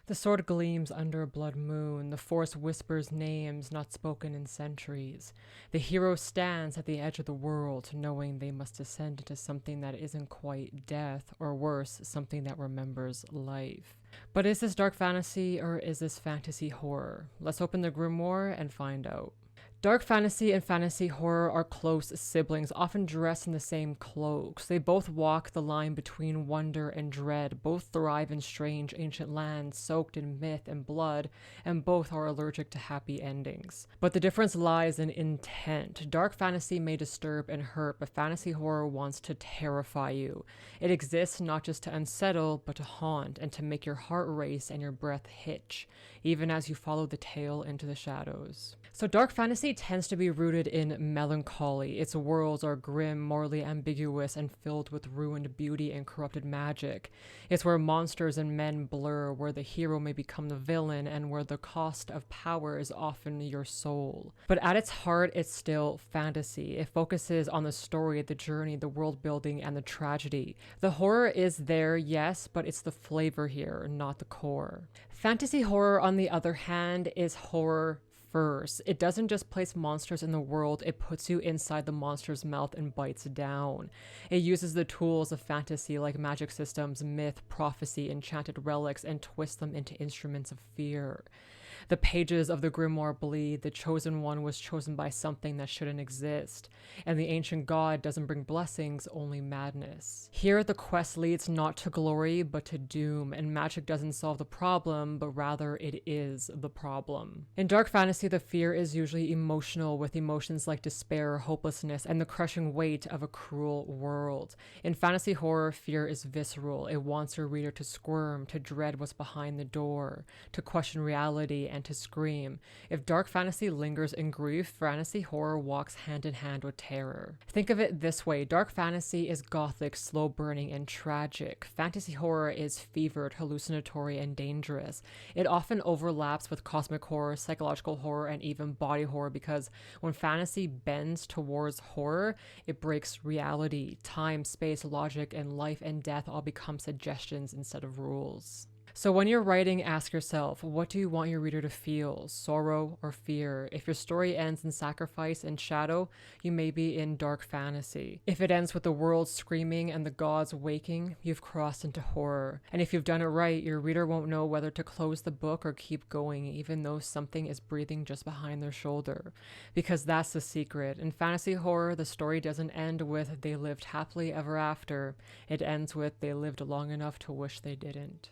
The sword gleams under a blood moon. The forest whispers names not spoken in centuries. The hero stands at the edge of the world, knowing they must descend into something that isn't quite death, or worse, something that remembers life. But is this dark fantasy or is this fantasy horror? Let's open the grimoire and find out. Dark fantasy and fantasy horror are close siblings, often dressed in the same cloaks. They both walk the line between wonder and dread, both thrive in strange ancient lands soaked in myth and blood, and both are allergic to happy endings. But the difference lies in intent. Dark fantasy may disturb and hurt, but fantasy horror wants to terrify you. It exists not just to unsettle, but to haunt and to make your heart race and your breath hitch, even as you follow the tale into the shadows. So dark fantasy tends to be rooted in melancholy. Its worlds are grim, morally ambiguous, and filled with ruined beauty and corrupted magic. It's where monsters and men blur, where the hero may become the villain, and where the cost of power is often your soul. But at its heart, it's still fantasy. It focuses on the story, the journey, the world building, and the tragedy. The horror is there, yes, but it's the flavor here, not the core. Fantasy horror, on the other hand, is horror first. It doesn't just place monsters in the world, it puts you inside the monster's mouth and bites down. It uses the tools of fantasy like magic systems, myth, prophecy, enchanted relics, and twists them into instruments of fear. The pages of the grimoire bleed. The chosen one was chosen by something that shouldn't exist, and the ancient god doesn't bring blessings, only madness. Here, the quest leads not to glory, but to doom, and magic doesn't solve the problem, but rather it is the problem. In dark fantasy, the fear is usually emotional, with emotions like despair, hopelessness, and the crushing weight of a cruel world. In fantasy horror, fear is visceral. It wants your reader to squirm, to dread what's behind the door, to question reality, and to scream. If dark fantasy lingers in grief, fantasy horror walks hand in hand with terror. Think of it this way: dark fantasy is gothic, slow burning, and tragic. Fantasy horror is fevered, hallucinatory, and dangerous. It often overlaps with cosmic horror, psychological horror, and even body horror, because when fantasy bends towards horror, it breaks reality. Time, space, logic, and life and death all become suggestions instead of rules. So when you're writing, ask yourself, what do you want your reader to feel? Sorrow or fear? If your story ends in sacrifice and shadow, you may be in dark fantasy. If it ends with the world screaming and the gods waking, you've crossed into horror. And if you've done it right, your reader won't know whether to close the book or keep going, even though something is breathing just behind their shoulder. Because that's the secret. In fantasy horror, the story doesn't end with "they lived happily ever after." It ends with "they lived long enough to wish they didn't."